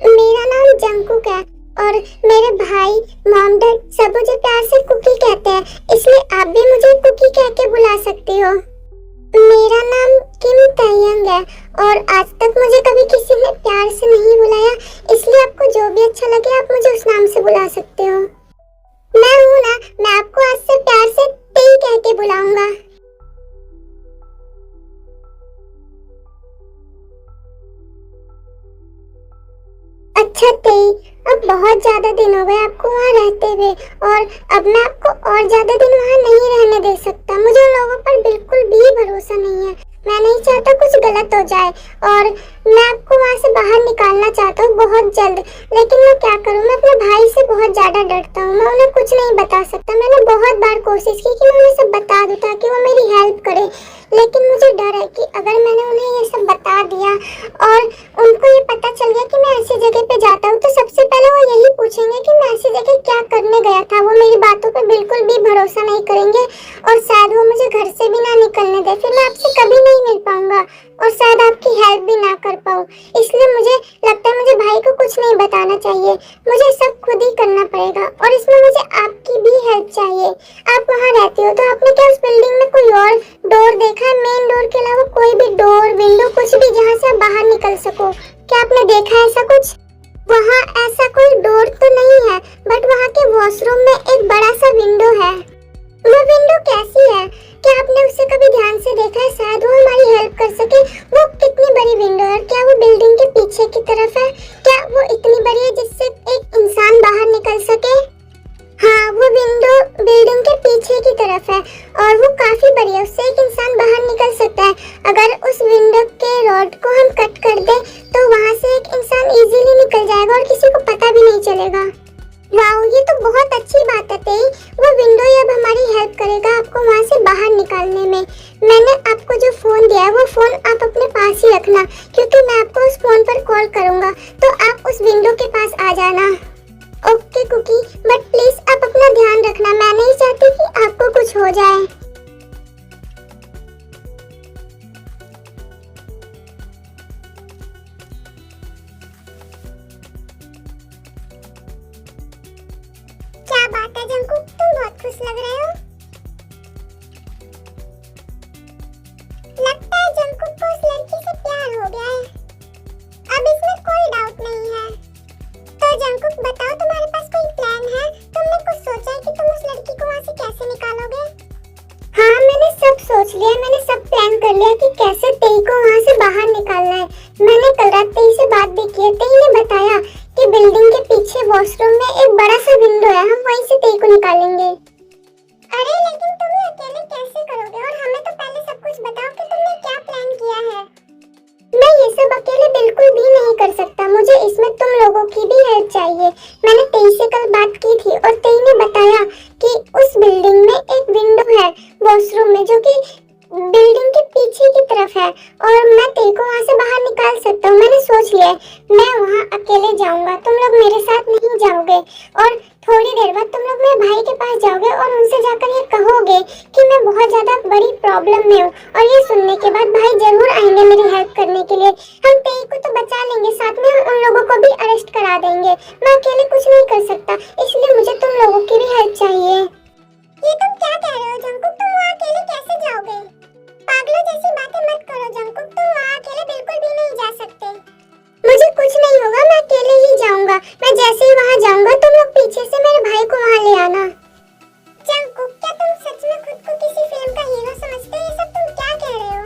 मेरा नाम जंगकुक है और मेरे भाई, मॉम, डैड सब मुझे प्यार से कुकी कहते हैं, इसलिए आप भी मुझे कुकी कह के बुला सकती हो। मेरा नाम किम तायंग है और आज तक मुझे कभी किसी ने प्यार से नहीं बुलाया, इसलिए आपको जो भी अच्छा लगे आप मुझे उस नाम से बुला सकते हो। मैं हूँ ना, मैं आपको आज से प्यार से तेई कह के बुलाऊंगा। अच्छा तेई, अब बहुत ज्यादा दिन हो गए आपको वहाँ रहते हुए और अब मैं आपको और ज्यादा दिन वहाँ नहीं रहने दे सकता। मुझे उन लोगों पर बिल्कुल भी भरोसा नहीं है। मैं नहीं चाहता कुछ गलत हो जाए और मैं आपको वहाँ से बाहर निकालना चाहता हूँ बहुत जल्द, लेकिन मैं क्या करूँ, मैं अपने भाई से बहुत ज्यादा डरता हूँ। मैं उन्हें कुछ नहीं बता सकता। मैंने बहुत बार कोशिश की कि मैं उन्हें सब बता दूँ ताकि वो मेरी हेल्प करे, लेकिन मुझे डर है कि अगर मैंने उन्हें ये सब बता दिया और उनको ये पता चल गया कि मैं ऐसी जगह पे जाता हूँ, तो सबसे पहले वो यही पूछेंगे कि मैं ऐसी जगह क्या करने गया था। वो मेरी बातों पे बिल्कुल भी भरोसा नहीं करेंगे और शायद वो मुझे घर से भी ना निकलने दे। फिर मैं आपसे कभी नहीं मिल पाऊंगा और शायद आपकी हेल्प भी ना कर पाऊँ। इसलिए मुझे लगता है मुझे भाई को कुछ नहीं बताना चाहिए, मुझे सब खुद ही करना पड़ेगा और इसमें मुझे आपकी भी हेल्प चाहिए। आप वहाँ रहती हो तो आपने क्या उस बिल्डिंग में कोई और डोर देखा है, मेन डोर के अलावा कोई भी डोर, विंडो, कुछ भी जहाँ से आप बाहर निकल सको? क्या आपने देखा है ऐसा कुछ? वहाँ ऐसा कोई डोर तो नहीं है, बट वहाँ के वॉशरूम में एक बड़ा सा विंडो है। वो विंडो कैसी है? क्या आपने उसे कभी ध्यान से देखा है? शायद वो हमारी हेल्प कर सके। वो कितनी बड़ी विंडो है? क्या वो बिल्डिंग के पीछे की तरफ है? क्या वो इतनी बड़ी है जिससे एक इंसान बाहर निकल सके? हाँ, वो विंडो बिल्डिंग के पीछे की तरफ है और वो काफी बड़ी है, उससे एक इंसान बाहर निकल सकता है। अगर उस विंडो के रॉड को हम कट कर दें तो वहाँ से एक इंसान इजीली निकल जाएगा और किसी को पता भी नहीं चलेगा। वाओ, ये तो बहुत अच्छी बात है तेई। वो विंडो ही अब हमारी हेल्प करेगा आपको वहाँ से बाहर निकालने में। मैंने आपको जो फोन दिया है वो फोन आप अपने पास ही रखना, क्योंकि मैं आपको उस फोन पर कॉल करूँगा, तो आप उस विंडो के पास आ जाना। ओके कुकी, बट प्लीज आप अपना ध्यान रखना, मैं नहीं चाहती कि आपको कुछ हो जाए। में जो कि बिल्डिंग के पीछे की तरफ है, और मैं तेरे को वहाँ से बाहर निकाल सकता हूँ। मैंने सोच लिया है, मैं वहाँ अकेले जाऊंगा, तुम लोग मेरे साथ नहीं जाओगे। और थोड़ी देर बाद तुम लोग मेरे भाई के पास जाओगे और उनसे जाकर ये कहोगे कि मैं बहुत ज्यादा बड़ी प्रॉब्लम में हूँ। और ये सुनने के बाद भाई जरूर आएंगे मेरी हेल्प करने के लिए। हम तेई को तो बचा लेंगे, साथ में हम उन लोगों को भी अरेस्ट करा देंगे। मैं अकेले कुछ नहीं कर सकता, इसलिए मुझे तुम लोगों की भी हेल्प चाहिए। ये तुम क्या कह रहे हो जंकुक? तुम वहाँ अकेले कैसे जाओगे? पागलों जैसी बातें मत करो जंकुक, तुम वहाँ अकेले बिल्कुल भी नहीं जा सकते। मुझे कुछ नहीं होगा, मैं अकेले ही जाऊंगा। मैं जैसे ही वहाँ जाऊंगा तुम लोग पीछे से मेरे भाई को वहाँ ले आना। जंकुक, क्या तुम सच में खुद को किसी फिल्म का हीरो समझते हो? ये सब तुम क्या कह रहे हो?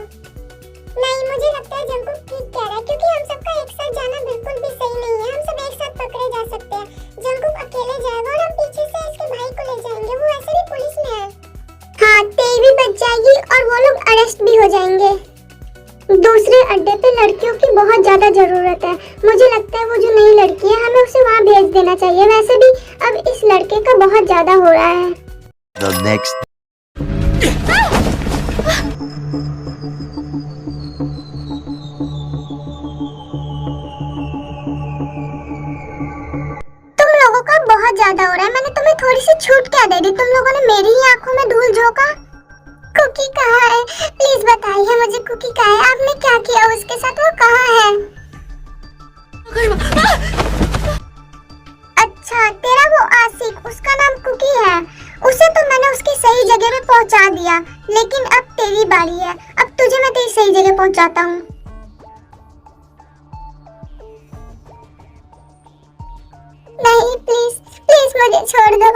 नहीं, मुझे लगता है जंकुक ठीक कह रहा है, क्योंकि हम सबका एक साथ जाना बिल्कुल भी सही नहीं है। हम सब एक साथ पकड़े जा सकते हैं। जंकुक अकेले जाएगा और हम पीछे से इसके भाई को ले जाएंगे, वो वैसे भी पुलिस में है। हाँ, तेई भी बच जाएगी और वो लोग अरेस्ट भी हो जाएंगे। दूसरे अड्डे पे लड़कियों की बहुत ज्यादा जरूरत है। मुझे लगता है वो जो नई लड़की है हमें उसे वहाँ भेज देना चाहिए। वैसे भी अब इस लड़के का बहुत ज्यादा हो रहा है। The next तुम लोगों का बहुत ज्यादा हो रहा है। मैंने तुम्हें थोड़ी सी छूट क्या दे दी? तुम लोगों ने मेरी ही आंखों में धूल झोंका। कुकी कहाँ है? प्लीज बताइए मुझे, कुकी कहाँ है? आपने क्या किया उसके साथ? वो कहाँ है? अच्छा, तेरा वो आशिक, उसका नाम कुकी है। उसे तो मैंने उसकी सही जगह पे पहुंचा दिया, लेकिन अब तेरी बारी है। अब तुझे मैं तेरी सही जगह पहुंचाता हूँ। नहीं, प्लीज प्लीज मुझे छोड़ दो।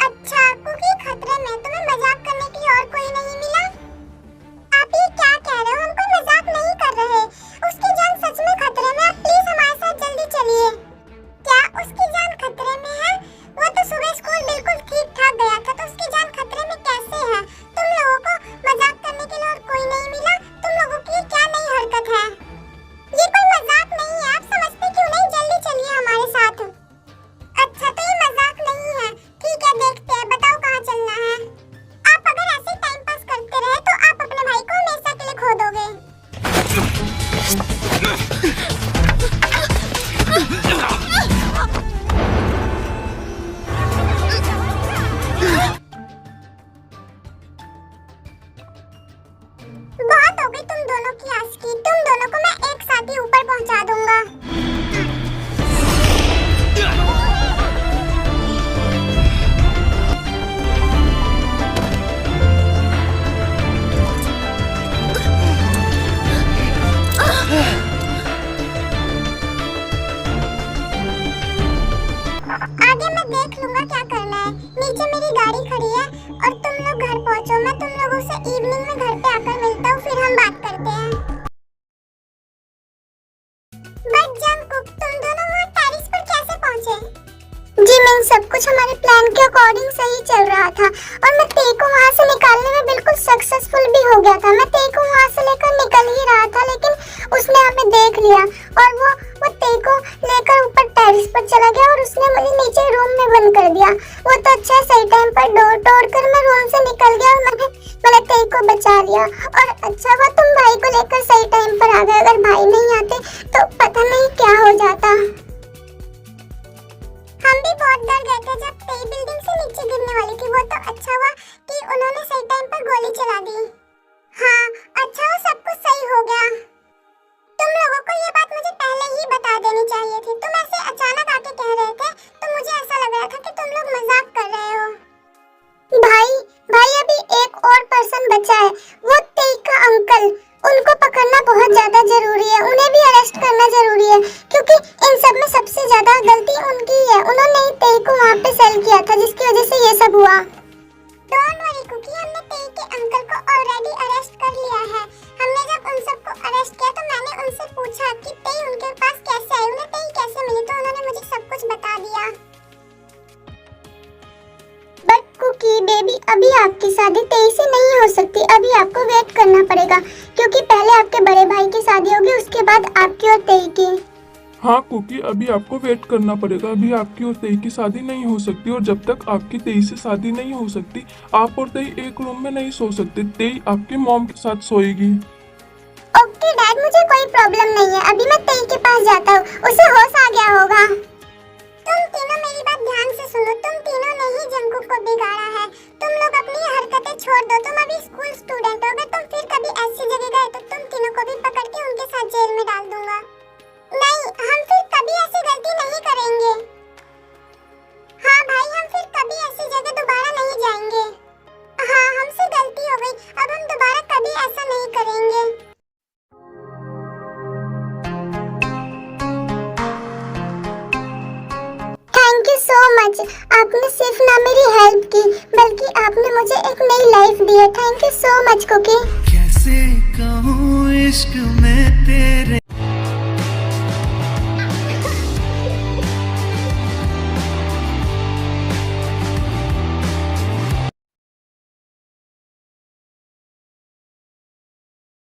अच्छा, कुकी खतरे में, तुम्हें मजाक करने के लिए और कोई नहीं मिला? आप ये क्या कह रहे हो? हम कोई मजाक नहीं कर रहे। उसकी जान सच में खतरे में है। प्लीज हमारे साथ जल्दी चलिए। क्या उसकी जान खतरे में है? वो तो सुबह स्कूल बिल्कुल ठीक ठाक गया था, तो उसकी जान खतरे में कैसे है? तुम लोगों को मजाक करने के लिए और कोई नहीं मिला? तुम लोगों की क्या नई हरकत है? ये कोई मजाक नहीं है, आप समझते क्यों नहीं? जल्दी चलिए हमारे साथ। अच्छा, तो ये मजाक नहीं है। ठीक है, देखते हैं, बताओ कहाँ चलना है। आप अगर ऐसे टाइम पास करते रहे तो आप अपने भाई को हमेशा के लिए खो दोगे। बहुत हो गई तुम दोनों की आशिकी। तुम दोनों को मैं एक साथ ही ऊपर पहुंचा दूंगा। आगे मैं देख लूंगा क्या करना है। नीचे मेरी गाड़ी खड़ी है और तुम लोग घर पहुंचो। मैं तुम लोगों से इवनिंग में घर पे आकर मिलता हूँ, फिर हम बात करते हैं। बट जंकुक, तुम दोनों वहाँ टेरेस पर कैसे पहुँचे? जी मैं सब कुछ हमारे प्लान के अकॉर्डिंग सही चल रहा था और मैं तेई को वहाँ से निकालने में बिल्कुल सक्सेसफुल भी हो गया था। मैं तेई को वहाँ से लेकर निकल ही रहा था, लेकिन उसने हमें देख लिया और वो तेई को लेकर ऊपर टेरेस पर चला गया और उसने मुझे नीचे रूम में बंद कर दिया। वो तो अच्छा सही टाइम पर डोर तोड़कर मैं रूम से निकल गया और मैंने तेई को बचा लिया। और अच्छा हुआ तुम भाई को लेकर सही टाइम पर आ गए। अगर भाई नहीं आते तो पता नहीं क्या हो जाता। हम भी बहुत डर गए थे जब तेई बिल्डिंग से नीचे गिरने वाली थी। वो तो अच्छा हुआ कि उन्होंने सही टाइम पर गोली चला दी। हाँ, अच्छा हुआ सब कुछ सही हो गया। तुम लोगों को ये बात मुझे पहले ही बता देनी चाहिए थी। तुम ऐसे अचानक आके कह रहे थे तो मुझे ऐसा लग रहा था कि तुम लोग मजाक कर रहे हो। भाई अभी एक और पर्सन बचा है, वो तेई का अंकल। उनको पकड़ना बहुत ज्यादा जरूरी है, उन्हें भी अरेस्ट करना जरूरी है, क्योंकि इन सब में सबसे ज्यादा गलती उनकी है। उन्होंने ही तेई को वहाँ पे सेल किया था, जिसकी वजह से ये सब हुआ। डोंट वरी कुकी, हमने तेई के अंकल को ऑलरेडी अरेस्ट कर लिया है। हमने जब उन सबको अरेस्ट किया तो मैंने उनसे पूछा कि तेई उनके पास कैसे आई, उन्हें तेई कैसे मिली, तो उन्होंने मुझे सब कुछ बता दिया। बट कुकी अभी आपकी शादी 23 से नहीं हो सकती, अभी आपको वेट करना पड़ेगा क्योंकि पहले आपके बड़े भाई की शादी होगी, उसके बाद आपकी और तेई की। हाँ कुकी, अभी आपको वेट करना पड़ेगा। अभी आपकी और तेई की शादी नहीं हो सकती, और जब तक आपकी तेई से शादी नहीं हो सकती आप और तेई एक रूम में नहीं सो सकते। तेई आपकी मॉम के साथ सोएगी। ओके डैड, मुझे कोई प्रॉब्लम नहीं है। अभी मैं तेई के पास जाता हूँ, उसे होश आ गया होगा। तुम तीनों मेरी बात ध्यान से सुनो, तुम तीनों ने ही जंगकुक को बिगाड़ा है। तुम लोग अपनी हरकतें छोड़ दो, तुम अभी स्कूल स्टूडेंट हो। अगर तुम फिर कभी ऐसी जगह गए तो तुम तीनों को भी पकड़ के उनके साथ जेल में डाल दूंगा। नहीं, हम फिर कभी ऐसी गलती नहीं करेंगे। हाँ भाई, हम फिर कभी ऐसी जगह दोबारा नहीं जाएंगे। हाँ, हमसे गलती हो गई, अब हम दोबारा कभी ऐसा नहीं करेंगे। Thank you so much. आपने सिर्फ ना मेरी हेल्प की, बल्कि आपने मुझे एक नई लाइफ दी है। Thank you so much Cookie. कैसे कहूँ इश्क में तेरे